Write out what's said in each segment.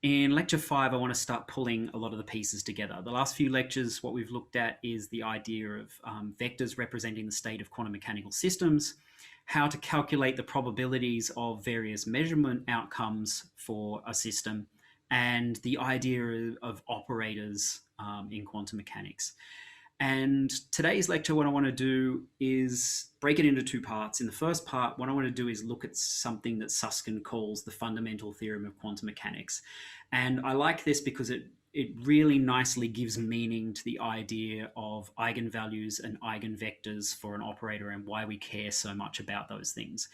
In lecture 5, I want to start pulling a lot of the pieces together. The last few lectures, what we've looked at is the idea of vectors representing the state of quantum mechanical systems, how to calculate the probabilities of various measurement outcomes for a system, and the idea of operators in quantum mechanics. And today's lecture, what I want to do is break it into two parts. In the first part, what I want to do is look at something that Susskind calls the fundamental theorem of quantum mechanics. And I like this because it really nicely gives meaning to the idea of eigenvalues and eigenvectors for an operator and why we care so much about those things.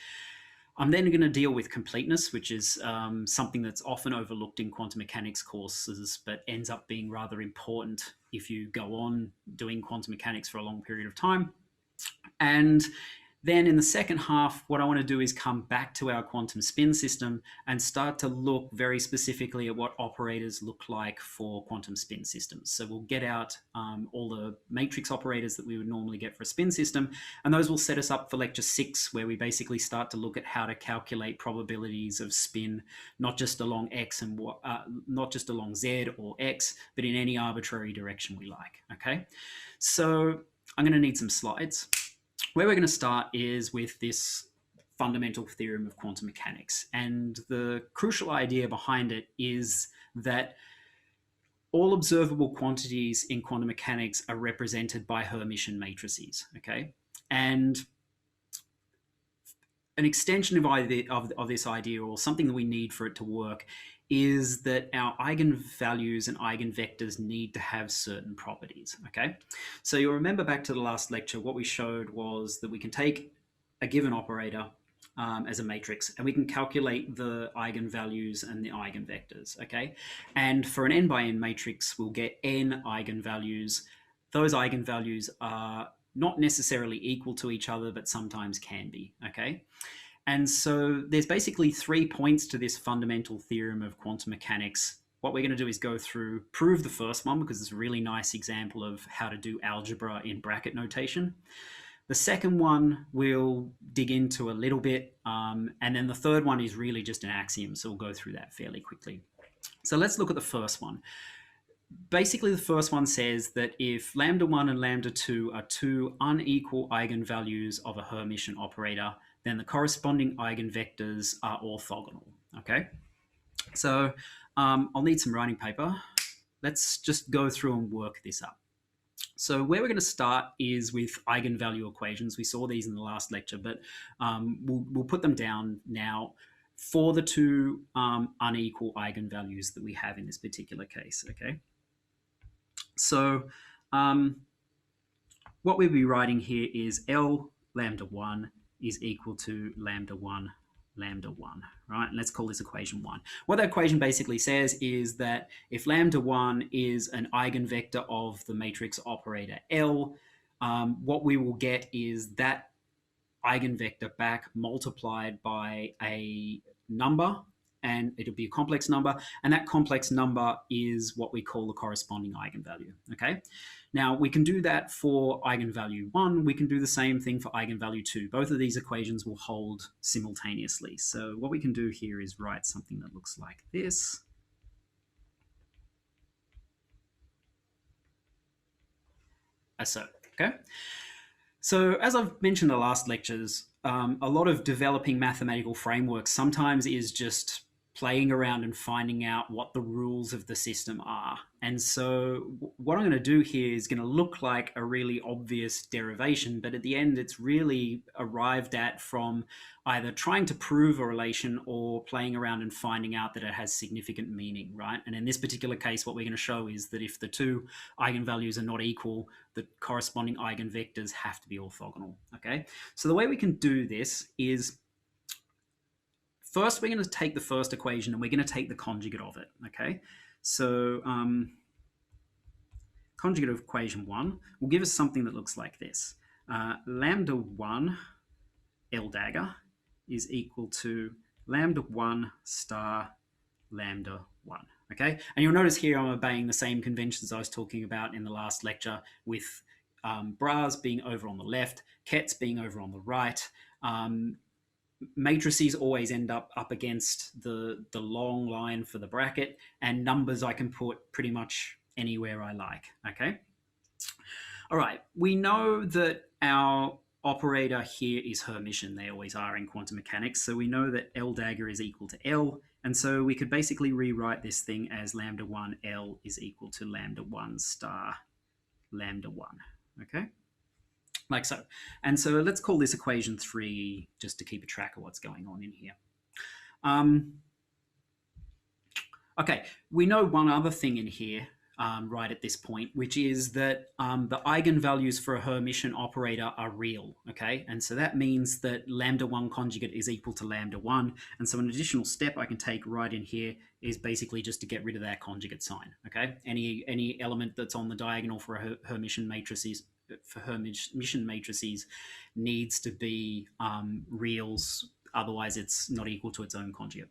I'm then going to deal with completeness, which is something that's often overlooked in quantum mechanics courses, but ends up being rather important if you go on doing quantum mechanics for a long period of time. And then in the second half, what I want to do is come back to our quantum spin system and start to look very specifically at what operators look like for quantum spin systems. So we'll get out all the matrix operators that we would normally get for a spin system, and those will set us up for lecture 6, where we basically start to look at how to calculate probabilities of spin, not just along x and not just along z or x, but in any arbitrary direction we like. Okay, so I'm going to need some slides. Where we're going to start is with this fundamental theorem of quantum mechanics. And the crucial idea behind it is that all observable quantities in quantum mechanics are represented by Hermitian matrices. Okay, and an extension of this idea, or something that we need for it to work, is that our eigenvalues and eigenvectors need to have certain properties. Okay, so you'll remember back to the last lecture, what we showed was that we can take a given operator as a matrix, and we can calculate the eigenvalues and the eigenvectors. Okay, and for an n by n matrix, we'll get n eigenvalues. Those eigenvalues are not necessarily equal to each other, but sometimes can be. Okay, and so there's basically 3 points to this fundamental theorem of quantum mechanics. What we're going to do is go through, prove the first one, because it's a really nice example of how to do algebra in bracket notation. The second one we'll dig into a little bit, and then the third one is really just an axiom, so we'll go through that fairly quickly. So let's look at the first one. Basically, the first one says that if lambda 1 and lambda 2 are two unequal eigenvalues of a Hermitian operator, then the corresponding eigenvectors are orthogonal. Okay, so I'll need some writing paper. Let's just go through and work this up. So where we're going to start is with eigenvalue equations. We saw these in the last lecture, but we'll put them down now for the two unequal eigenvalues that we have in this particular case. Okay, so what we'll be writing here is L lambda 1 is equal to lambda 1 lambda 1, right? And let's call this equation 1. What that equation basically says is that if lambda 1 is an eigenvector of the matrix operator L, what we will get is that eigenvector back multiplied by a number, and it'll be a complex number, and that complex number is what we call the corresponding eigenvalue. Okay, now we can do that for eigenvalue 1. We can do the same thing for eigenvalue 2. Both of these equations will hold simultaneously. So what we can do here is write something that looks like this. So, okay. So as I've mentioned in the last lectures, a lot of developing mathematical frameworks sometimes is just playing around and finding out what the rules of the system are. And so what I'm going to do here is going to look like a really obvious derivation, but at the end it's really arrived at from either trying to prove a relation or playing around and finding out that it has significant meaning, right? And in this particular case, what we're going to show is that if the two eigenvalues are not equal, the corresponding eigenvectors have to be orthogonal. Okay, so the way we can do this is, first, we're going to take the first equation and we're going to take the conjugate of it. Okay, so conjugate of equation 1 will give us something that looks like this. Lambda 1 L dagger is equal to lambda 1 star lambda 1. Okay, and you'll notice here I'm obeying the same conventions I was talking about in the last lecture, with bras being over on the left, kets being over on the right. matrices always end up against the long line for the bracket, and numbers I can put pretty much anywhere I like, okay? All right, we know that our operator here is Hermitian. They always are in quantum mechanics. So we know that L dagger is equal to L. And so we could basically rewrite this thing as lambda 1 L is equal to lambda 1 star lambda 1, okay? Like so. And so let's call this equation 3 just to keep a track of what's going on in here. Okay, we know one other thing in here right at this point, which is that the eigenvalues for a Hermitian operator are real, okay? And so that means that lambda 1 conjugate is equal to lambda 1. And so an additional step I can take right in here is basically just to get rid of that conjugate sign, okay? Any element that's on the diagonal for a Hermitian matrices needs to be reals, otherwise it's not equal to its own conjugate.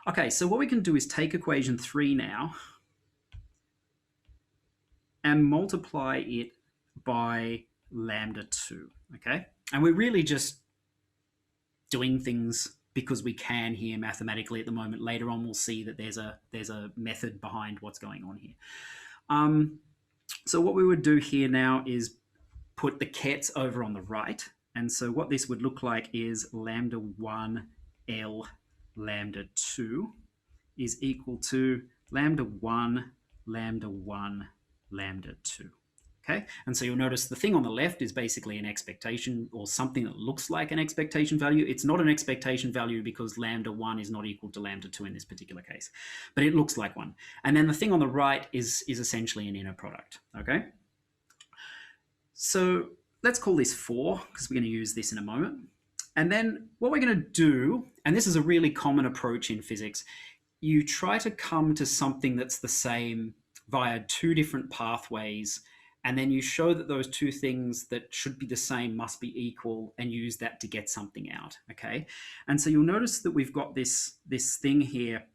Okay, so what we can do is take equation 3 now and multiply it by lambda 2, okay? And we're really just doing things because we can here mathematically at the moment. Later on, we'll see that there's a method behind what's going on here. So what we would do here now is put the kets over on the right. And so what this would look like is lambda 1 L lambda 2 is equal to lambda 1 lambda 1 lambda 2. Okay, and so you'll notice the thing on the left is basically an expectation or something that looks like an expectation value. It's not an expectation value because lambda 1 is not equal to lambda 2 in this particular case, but it looks like one. And then the thing on the right is essentially an inner product, okay? So let's call this 4 because we're going to use this in a moment. And then what we're going to do, and this is a really common approach in physics, you try to come to something that's the same via 2 different pathways, and then you show that those 2 things that should be the same must be equal and use that to get something out, okay? And so you'll notice that we've got this thing here,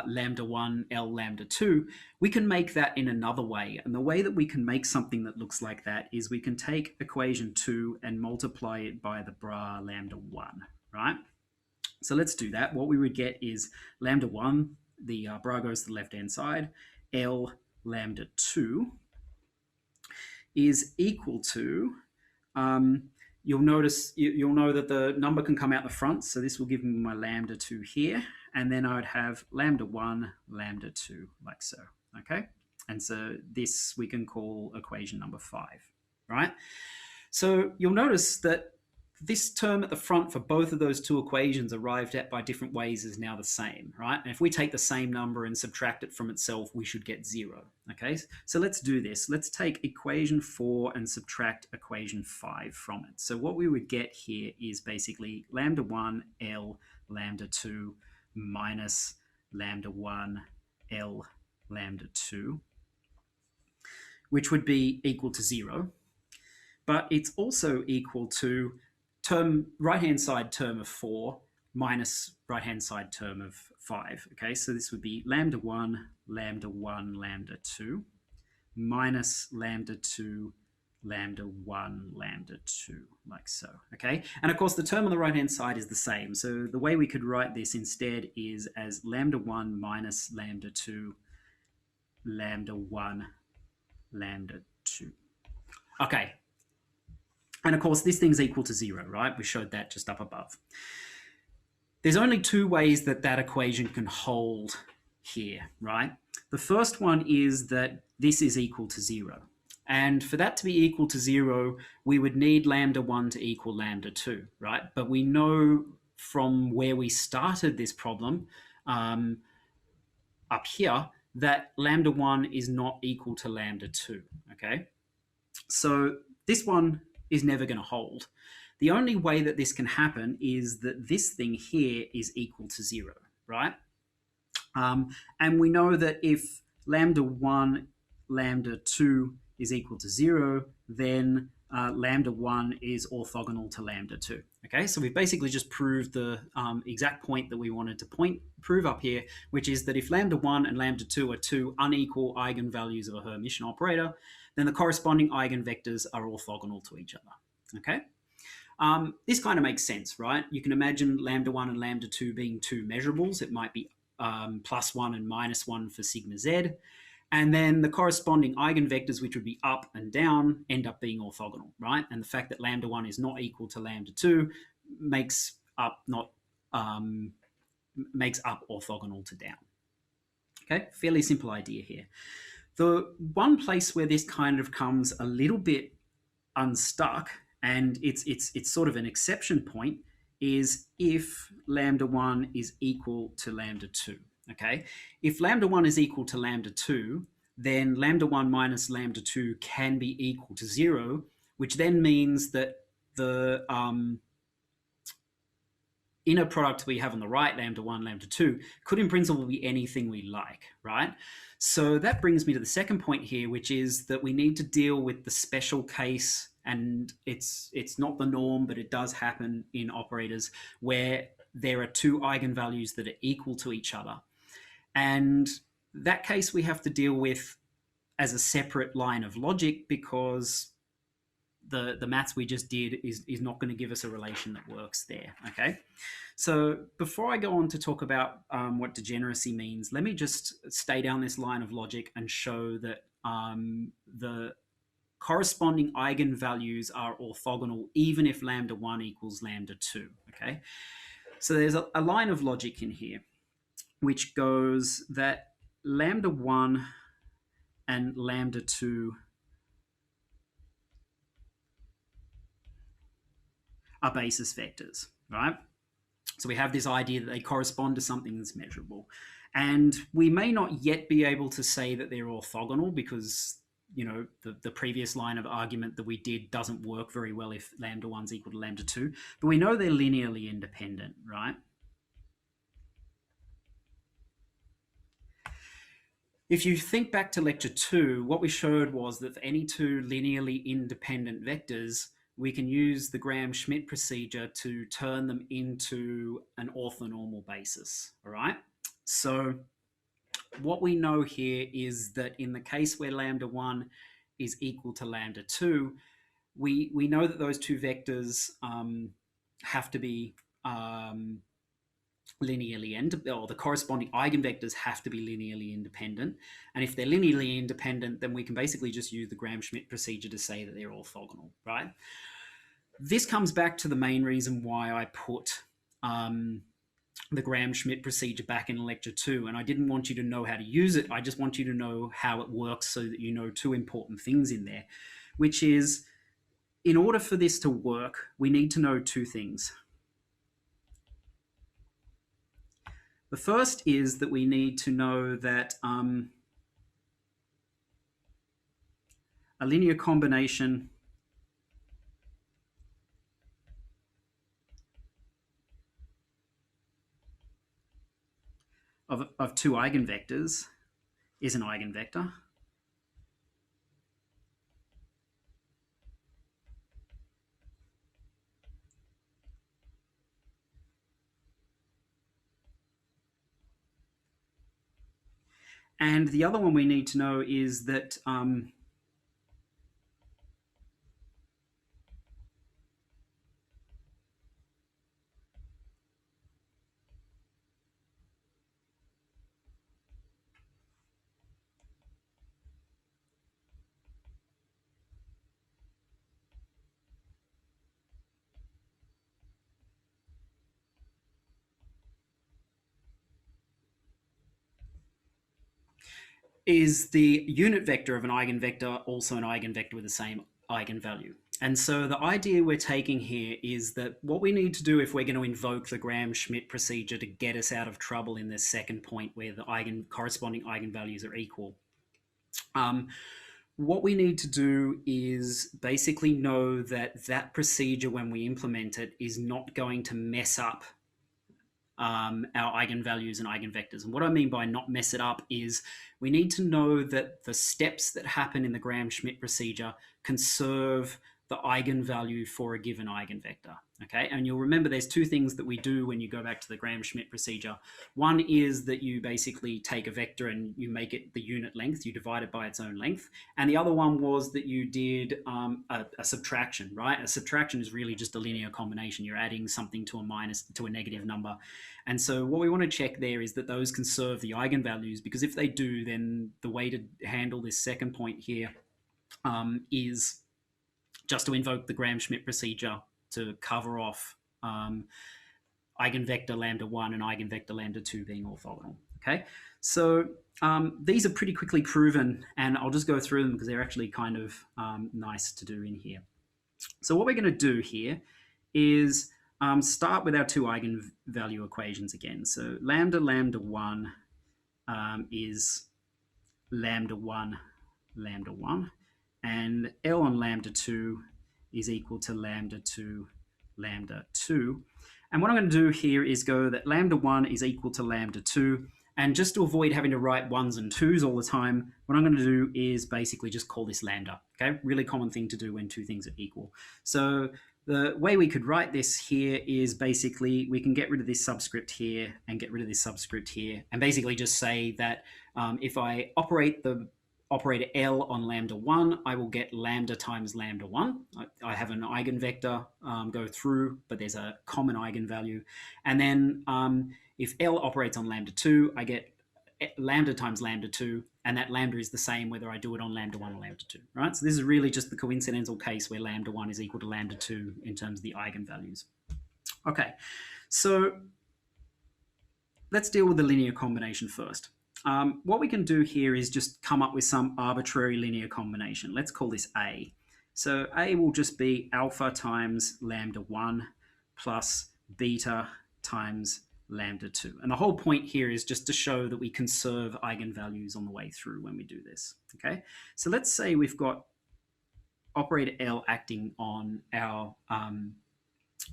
lambda 1, L lambda 2. We can make that in another way, and the way that we can make something that looks like that is we can take equation 2 and multiply it by the bra lambda 1, right? So let's do that. What we would get is lambda 1, the bra goes to the left-hand side, L lambda 2 is equal to, you'll know that the number can come out the front, so this will give me my lambda 2 here, and then I would have lambda 1, lambda 2, like so, okay? And so this we can call equation number 5, right? So you'll notice that this term at the front for both of those 2 equations arrived at by different ways is now the same, right? And if we take the same number and subtract it from itself, we should get 0, okay? So let's do this. Let's take equation 4 and subtract equation 5 from it. So what we would get here is basically lambda 1, L, lambda 2, minus lambda 1, L, lambda 2, which would be equal to 0. But it's also equal to right-hand side term of 4 minus right-hand side term of 5. Okay, so this would be lambda 1, lambda 1, lambda 2, minus lambda 2, lambda 1, lambda 2, like so. Okay, and of course the term on the right-hand side is the same. So the way we could write this instead is as lambda 1 minus lambda 2, lambda 1, lambda 2. Okay. And of course, this thing's equal to 0, right? We showed that just up above. There's only 2 ways that that equation can hold here, right? The first one is that this is equal to 0. And for that to be equal to 0, we would need lambda 1 to equal lambda 2, right? But we know from where we started this problem up here that lambda 1 is not equal to lambda 2, okay? So this one is never going to hold. The only way that this can happen is that this thing here is equal to 0, right? And we know that if lambda 1, lambda 2 is equal to 0, then lambda 1 is orthogonal to lambda 2. Okay, so we've basically just proved the exact point that we wanted to prove up here, which is that if lambda 1 and lambda 2 are 2 unequal eigenvalues of a Hermitian operator, then the corresponding eigenvectors are orthogonal to each other. Okay, This kind of makes sense, right? You can imagine lambda 1 and lambda 2 being two measurables. It might be +1 and -1 for sigma z. And then the corresponding eigenvectors, which would be up and down, end up being orthogonal, right? And the fact that lambda 1 is not equal to lambda 2 makes up not makes up orthogonal to down. Okay, fairly simple idea here. The one place where this kind of comes a little bit unstuck, and it's sort of an exception point, is if lambda 1 is equal to lambda 2. Okay, if lambda 1 is equal to lambda 2, then lambda 1 minus lambda 2 can be equal to 0, which then means that the inner product we have on the right, lambda 1, lambda 2, could in principle be anything we like, right? So that brings me to the second point here, which is that we need to deal with the special case, and it's not the norm, but it does happen in operators where there are two eigenvalues that are equal to each other. And that case we have to deal with as a separate line of logic, because the maths we just did is not going to give us a relation that works there, okay? So before I go on to talk about what degeneracy means, let me just stay down this line of logic and show that the corresponding eigenvalues are orthogonal even if lambda 1 equals lambda 2, okay? So there's a line of logic in here which goes that lambda 1 and lambda 2 are basis vectors, right? So we have this idea that they correspond to something that's measurable. And we may not yet be able to say that they're orthogonal because, you know, the previous line of argument that we did doesn't work very well if lambda 1 is equal to lambda 2. But we know they're linearly independent, right? If you think back to lecture 2, what we showed was that for any two linearly independent vectors, we can use the Gram-Schmidt procedure to turn them into an orthonormal basis, all right? So what we know here is that in the case where lambda 1 is equal to lambda 2, we know that those two vectors have to be linearly independent, or the corresponding eigenvectors have to be linearly independent. And if they're linearly independent, then we can basically just use the Gram-Schmidt procedure to say that they're orthogonal, right? This comes back to the main reason why I put the Gram-Schmidt procedure back in lecture 2. And I didn't want you to know how to use it. I just want you to know how it works so that you know two important things in there, which is, in order for this to work, we need to know two things. The first is that we need to know that a linear combination of two eigenvectors is an eigenvector. And the other one we need to know is that is the unit vector of an eigenvector also an eigenvector with the same eigenvalue? And so the idea we're taking here is that what we need to do if we're going to invoke the Gram-Schmidt procedure to get us out of trouble in this second point where the corresponding eigenvalues are equal, what we need to do is basically know that that procedure, when we implement it, is not going to mess up our eigenvalues and eigenvectors. And what I mean by not mess it up is we need to know that the steps that happen in the Gram-Schmidt procedure conserve the eigenvalue for a given eigenvector. Okay, and you'll remember there's two things that we do when you go back to the Gram-Schmidt procedure. One is that you basically take a vector and you make it the unit length, you divide it by its own length. And the other one was that you did a subtraction, right? A subtraction is really just a linear combination. You're adding something to a negative number. And so what we want to check there is that those conserve the eigenvalues, because if they do, then the way to handle this second point here is just to invoke the Gram-Schmidt procedure to cover off eigenvector lambda 1 and eigenvector lambda 2 being orthogonal. Okay, so these are pretty quickly proven, and I'll just go through them because they're actually kind of nice to do in here. So what we're going to do here is start with our two eigenvalue equations again. So lambda 1 is lambda 1, and L on lambda 2 is equal to lambda 2, lambda 2. And what I'm going to do here is go that lambda 1 is equal to lambda 2. And just to avoid having to write 1s and 2s all the time, what I'm going to do is basically just call this lambda. Okay, really common thing to do when two things are equal. So the way we could write this here is basically we can get rid of this subscript here and get rid of this subscript here, and basically just say that if I operate the operator L on lambda 1, I will get lambda times lambda 1. I have an eigenvector go through, but there's a common eigenvalue. And then if L operates on lambda 2, I get lambda times lambda 2, and that lambda is the same whether I do it on lambda 1 or lambda 2, right? So this is really just the coincidental case where lambda 1 is equal to lambda 2 in terms of the eigenvalues. Okay, so let's deal with the linear combination first. What we can do here is just come up with some arbitrary linear combination. Let's call this A. So A will just be alpha times lambda 1 plus beta times lambda 2. And the whole point here is just to show that we conserve eigenvalues on the way through when we do this. Okay, so let's say we've got operator L acting on our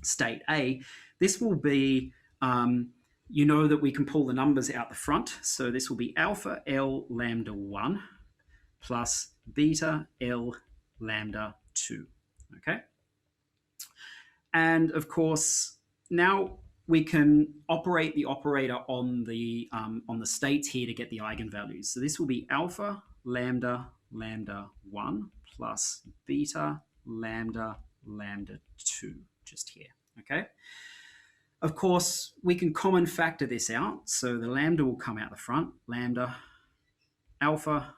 state A. This will be you know that we can pull the numbers out the front. So this will be alpha L lambda 1 plus beta L lambda 2. Okay. And of course, now we can operate the operator on the states here to get the eigenvalues. So this will be alpha lambda 1 plus beta lambda 2 just here. Okay. Of course, we can common factor this out. So the lambda will come out the front. Lambda alpha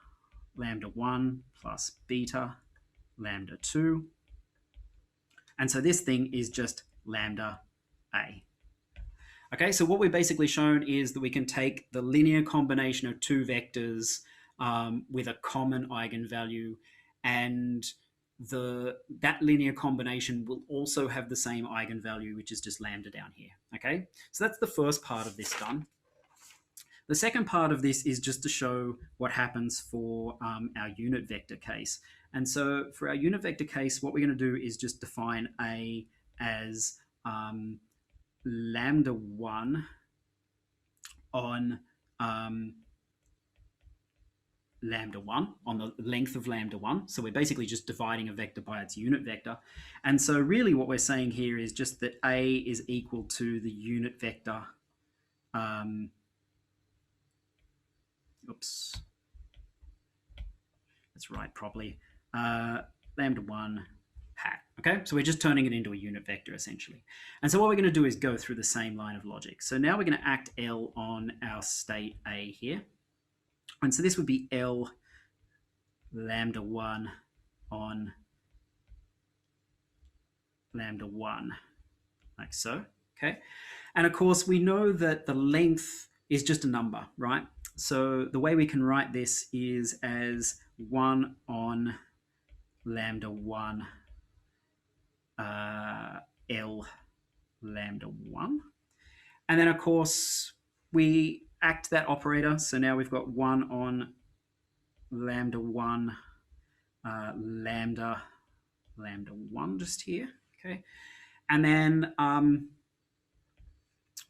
lambda 1 plus beta lambda 2. And so this thing is just lambda A. Okay, so what we've basically shown is that we can take the linear combination of two vectors with a common eigenvalue, and that linear combination will also have the same eigenvalue, which is just lambda down here. Okay, so that's the first part of this done. The second part of this is just to show what happens for our unit vector case. And so for our unit vector case, what we're going to do is just define A as lambda 1 on lambda 1 on the length of lambda 1. So we're basically just dividing a vector by its unit vector. And so really what we're saying here is just that A is equal to the unit vector. Oops. Let's write properly. Lambda 1 hat. Okay, so we're just turning it into a unit vector essentially. And so what we're going to do is go through the same line of logic. So now we're going to act L on our state A here. And so this would be L lambda 1 on lambda 1, like so. Okay, and of course we know that the length is just a number, right? So the way we can write this is as 1 on lambda 1 L lambda 1. And then of course we act that operator. So now we've got 1 on lambda 1 lambda 1 just here. Okay, and then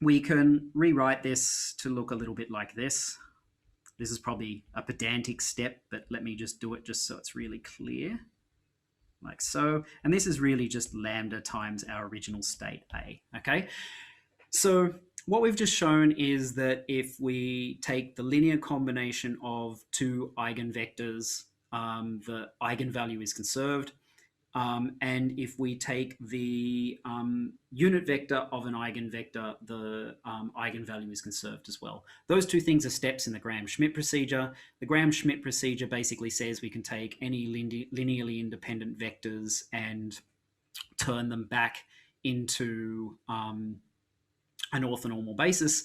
we can rewrite this to look a little bit like this. This is probably a pedantic step, but let me just do it just so it's really clear, like so. And this is really just lambda times our original state A, okay? So what we've just shown is that if we take the linear combination of two eigenvectors, the eigenvalue is conserved. And if we take the unit vector of an eigenvector, the eigenvalue is conserved as well. Those two things are steps in the Gram-Schmidt procedure. The Gram-Schmidt procedure basically says we can take any linearly independent vectors and turn them back into an orthonormal basis.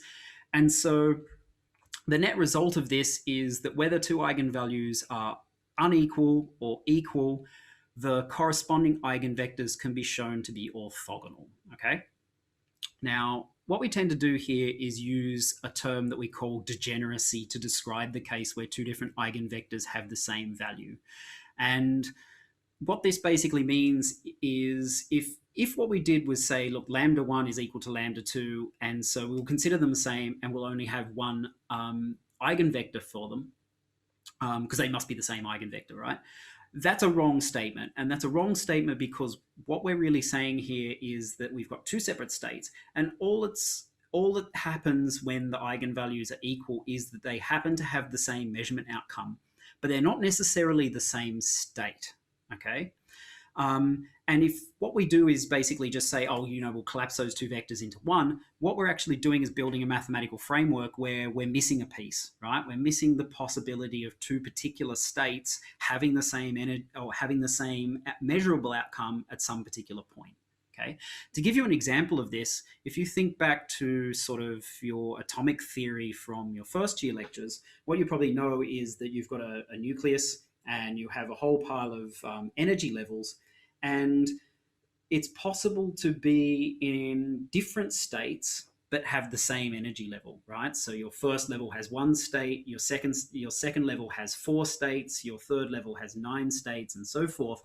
And so the net result of this is that whether two eigenvalues are unequal or equal, the corresponding eigenvectors can be shown to be orthogonal, okay? Now, what we tend to do here is use a term that we call degeneracy to describe the case where two different eigenvectors have the same value. And what this basically means is if what we did was say, look, lambda 1 is equal to lambda 2, and so we'll consider them the same, and we'll only have one eigenvector for them, because they must be the same eigenvector, right? That's a wrong statement. And that's a wrong statement because what we're really saying here is that we've got two separate states, and all that happens when the eigenvalues are equal is that they happen to have the same measurement outcome, but they're not necessarily the same state, okay? And if what we do is basically just say, oh, we'll collapse those two vectors into one, what we're actually doing is building a mathematical framework where we're missing a piece, right? We're missing the possibility of two particular states having the same energy or having the same measurable outcome at some particular point. Okay. To give you an example of this, if you think back to sort of your atomic theory from your first year lectures, what you probably know is that you've got a nucleus and you have a whole pile of energy levels, and it's possible to be in different states but have the same energy level, right? So your first level has one state, your second level has 4 states, your third level has 9 states, and so forth.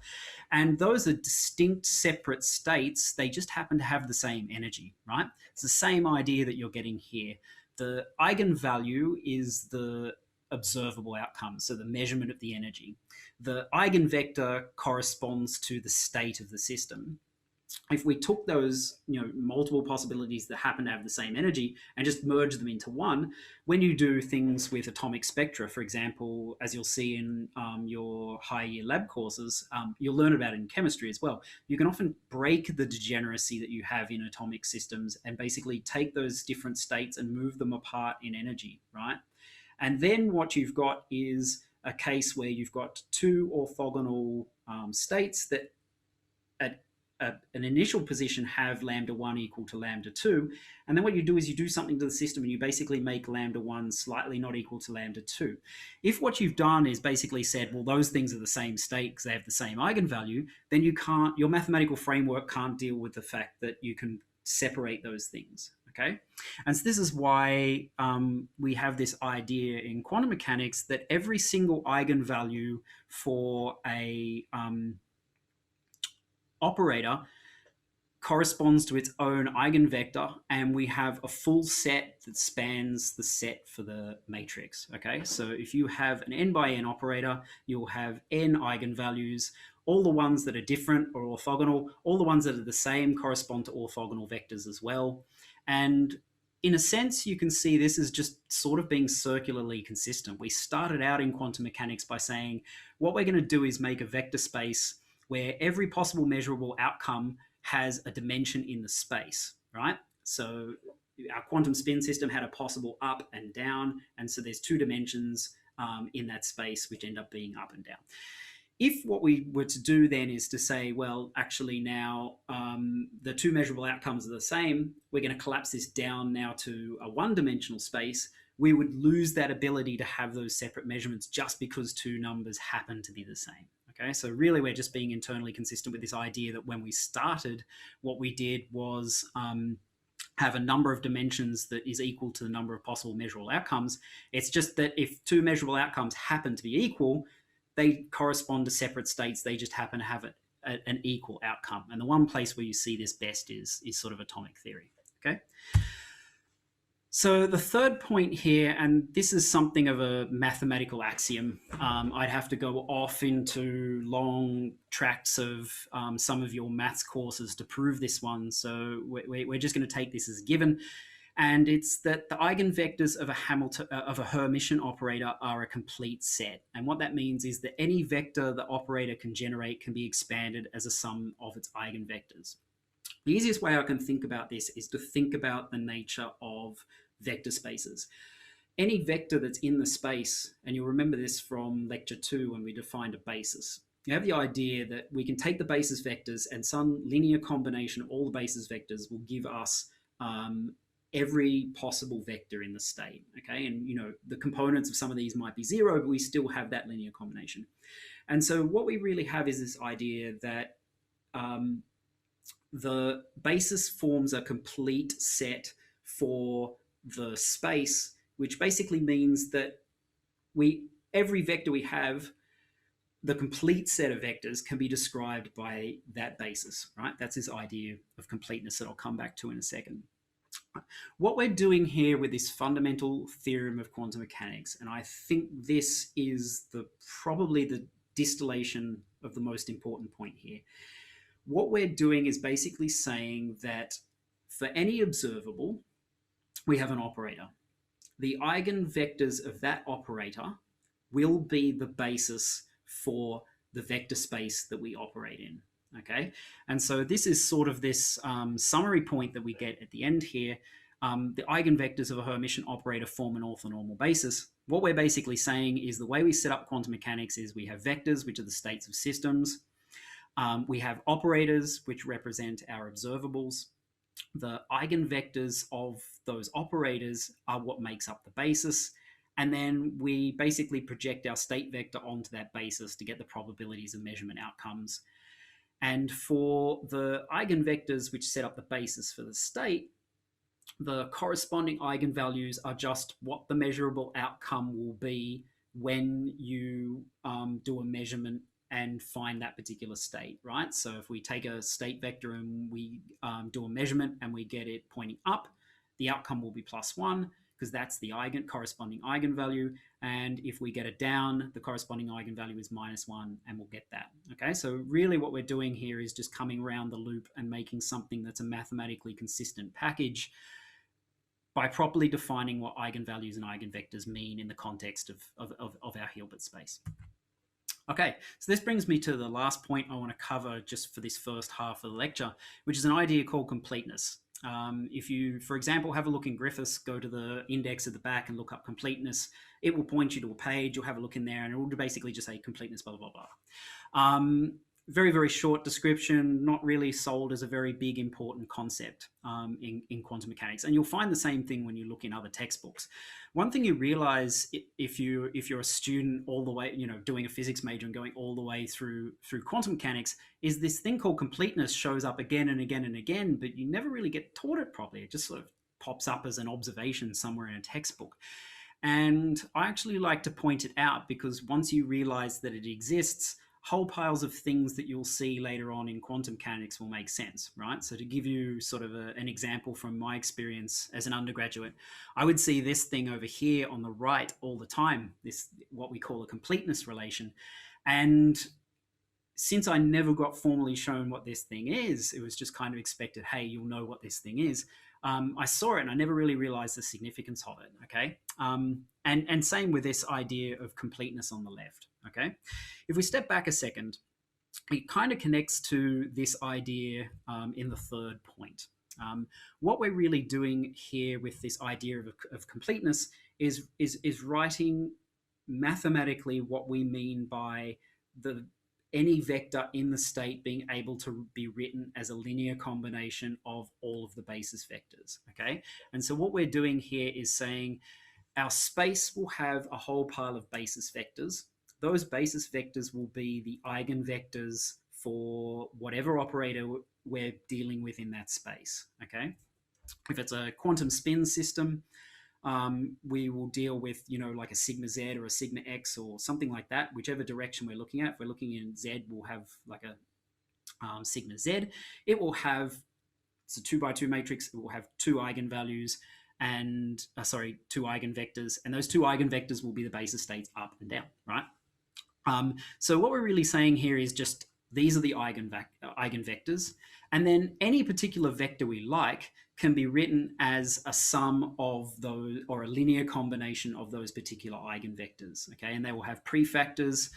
And those are distinct, separate states. They just happen to have the same energy, right? It's the same idea that you're getting here. The eigenvalue is the observable outcome, so the measurement of the energy. The eigenvector corresponds to the state of the system. If we took those multiple possibilities that happen to have the same energy and just merge them into one, when you do things with atomic spectra, for example, as you'll see in your high year lab courses, you'll learn about it in chemistry as well. You can often break the degeneracy that you have in atomic systems and basically take those different states and move them apart in energy, right? And then what you've got is a case where you've got two orthogonal states that at an initial position have lambda 1 equal to lambda 2. And then what you do is you do something to the system and you basically make lambda 1 slightly not equal to lambda 2. If what you've done is basically said, well, those things are the same state because they have the same eigenvalue, then your mathematical framework can't deal with the fact that you can separate those things. Okay, and so this is why we have this idea in quantum mechanics that every single eigenvalue for a operator corresponds to its own eigenvector, and we have a full set that spans the set for the matrix. Okay, so if you have an n by n operator, you'll have n eigenvalues. All the ones that are different are orthogonal. All the ones that are the same correspond to orthogonal vectors as well. And in a sense, you can see this is just sort of being circularly consistent. We started out in quantum mechanics by saying what we're going to do is make a vector space where every possible measurable outcome has a dimension in the space, right? So our quantum spin system had a possible up and down, and so there's 2 dimensions in that space which end up being up and down. If what we were to do then is to say, well, actually now the 2 measurable outcomes are the same, we're going to collapse this down now to a 1-dimensional space, we would lose that ability to have those separate measurements just because 2 numbers happen to be the same. Okay, so really we're just being internally consistent with this idea that when we started, what we did was have a number of dimensions that is equal to the number of possible measurable outcomes. It's just that if 2 measurable outcomes happen to be equal, they correspond to separate states. They just happen to have an equal outcome. And the one place where you see this best is sort of atomic theory. Okay. So the third point here, and this is something of a mathematical axiom. I'd have to go off into long tracts of some of your maths courses to prove this one. So we're just going to take this as a given. And it's that the eigenvectors of a Hermitian operator are a complete set. And what that means is that any vector the operator can generate can be expanded as a sum of its eigenvectors. The easiest way I can think about this is to think about the nature of vector spaces. Any vector that's in the space, and you'll remember this from lecture 2 when we defined a basis, you have the idea that we can take the basis vectors and some linear combination of all the basis vectors will give us every possible vector in the state. Okay, and the components of some of these might be 0, but we still have that linear combination. And so what we really have is this idea that the basis forms a complete set for the space, which basically means that every vector we have, the complete set of vectors can be described by that basis, right? That's this idea of completeness that I'll come back to in a second. What we're doing here with this fundamental theorem of quantum mechanics, and I think this is probably the distillation of the most important point here. What we're doing is basically saying that for any observable, we have an operator. The eigenvectors of that operator will be the basis for the vector space that we operate in. Okay, and so this is sort of this summary point that we get at the end here. The eigenvectors of a Hermitian operator form an orthonormal basis. What we're basically saying is the way we set up quantum mechanics is we have vectors, which are the states of systems. We have operators, which represent our observables. The eigenvectors of those operators are what makes up the basis. And then we basically project our state vector onto that basis to get the probabilities of measurement outcomes. And for the eigenvectors which set up the basis for the state, the corresponding eigenvalues are just what the measurable outcome will be when you do a measurement and find that particular state, right? So if we take a state vector and we do a measurement and we get it pointing up, the outcome will be +1 because that's the corresponding eigenvalue. And if we get it down, the corresponding eigenvalue is -1 and we'll get that. Okay, so really what we're doing here is just coming around the loop and making something that's a mathematically consistent package by properly defining what eigenvalues and eigenvectors mean in the context of our Hilbert space. Okay, so this brings me to the last point I want to cover just for this first half of the lecture, which is an idea called completeness. If you, for example, have a look in Griffiths, go to the index at the back and look up completeness, it will point you to a page, you'll have a look in there, and it will basically just say completeness, blah, blah, blah. Very, very short description, not really sold as a very big, important concept in quantum mechanics. And you'll find the same thing when you look in other textbooks. One thing you realize if you're a student all the way, doing a physics major and going all the way through quantum mechanics, is this thing called completeness shows up again and again and again, but you never really get taught it properly. It just sort of pops up as an observation somewhere in a textbook. And I actually like to point it out because once you realize that it exists, whole piles of things that you'll see later on in quantum mechanics will make sense, right? So to give you sort of an example from my experience as an undergraduate, I would see this thing over here on the right all the time, this what we call a completeness relation. And since I never got formally shown what this thing is, it was just kind of expected, hey, you'll know what this thing is. I saw it and I never really realized the significance of it, okay? And same with this idea of completeness on the left, okay? If we step back a second, it kind of connects to this idea in the third point. What we're really doing here with this idea of completeness is writing mathematically what we mean by any vector in the state being able to be written as a linear combination of all of the basis vectors, okay? And so what we're doing here is saying our space will have a whole pile of basis vectors. Those basis vectors will be the eigenvectors for whatever operator we're dealing with in that space, okay? If it's a quantum spin system, we will deal with, like a sigma z or a sigma x or something like that, whichever direction we're looking at. If we're looking in z, we'll have like a sigma z. It will have, it's a 2x2 matrix, it will have 2 eigenvalues. and two eigenvectors, and those two eigenvectors will be the basis states up and down, right? So what we're really saying here is just these are the eigenvectors, and then any particular vector we like can be written as a sum of those, or a linear combination of those particular eigenvectors, okay? And they will have prefactors,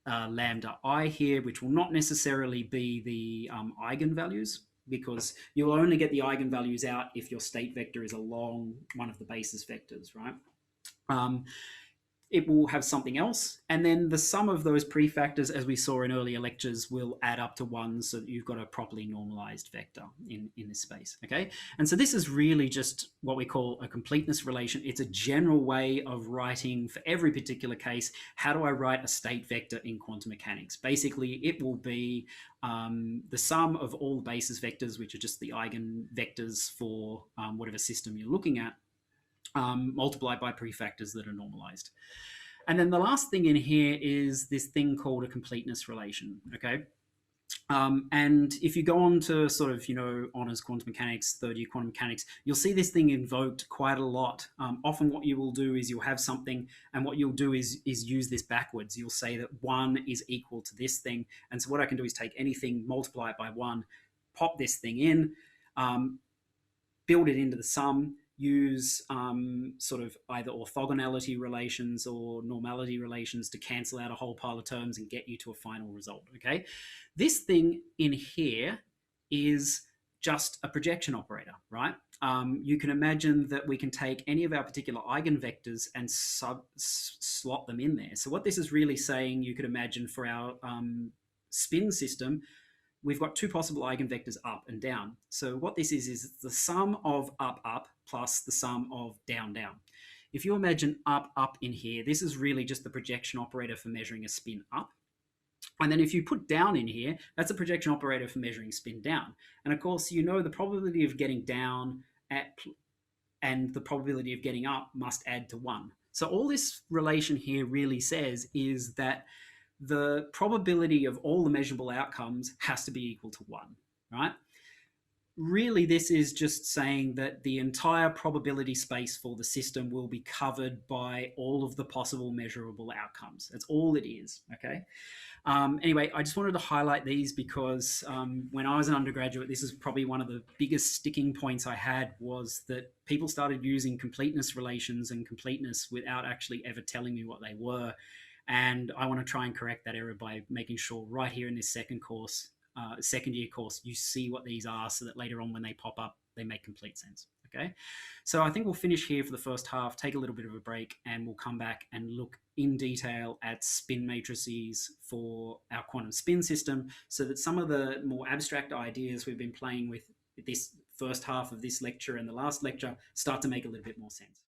lambda I here, which will not necessarily be the eigenvalues, because you'll only get the eigenvalues out if your state vector is along one of the basis vectors, right? It will have something else, and then the sum of those prefactors, as we saw in earlier lectures, will add up to 1, so that you've got a properly normalized vector in this space, okay? And so this is really just what we call a completeness relation. It's a general way of writing, for every particular case, how do I write a state vector in quantum mechanics? Basically, it will be the sum of all the basis vectors, which are just the eigenvectors for whatever system you're looking at, multiplied by prefactors that are normalized. And then the last thing in here is this thing called a completeness relation, okay? And if you go on to sort of, honors quantum mechanics, third year quantum mechanics, you'll see this thing invoked quite a lot. Often what you will do is you'll have something, and what you'll do is use this backwards. You'll say that 1 is equal to this thing. And so what I can do is take anything, multiply it by 1, pop this thing in, build it into the sum, use sort of either orthogonality relations or normality relations to cancel out a whole pile of terms and get you to a final result, okay? This thing in here is just a projection operator, right? You can imagine that we can take any of our particular eigenvectors and slot them in there. So what this is really saying, you could imagine for our spin system, we've got two possible eigenvectors up and down. So what this is the sum of up, up plus the sum of down, down. If you imagine up, up in here, this is really just the projection operator for measuring a spin up. And then if you put down in here, that's a projection operator for measuring spin down. And of course, the probability of getting down and the probability of getting up must add to 1. So all this relation here really says is that the probability of all the measurable outcomes has to be equal to 1, right? Really, this is just saying that the entire probability space for the system will be covered by all of the possible measurable outcomes. That's all it is, okay? Anyway, I just wanted to highlight these because when I was an undergraduate, this is probably one of the biggest sticking points I had, was that people started using completeness relations and completeness without actually ever telling me what they were. And I want to try and correct that error by making sure right here in this second year course, you see what these are, so that later on when they pop up, they make complete sense, okay? So I think we'll finish here for the first half, take a little bit of a break, and we'll come back and look in detail at spin matrices for our quantum spin system, so that some of the more abstract ideas we've been playing with this first half of this lecture and the last lecture start to make a little bit more sense.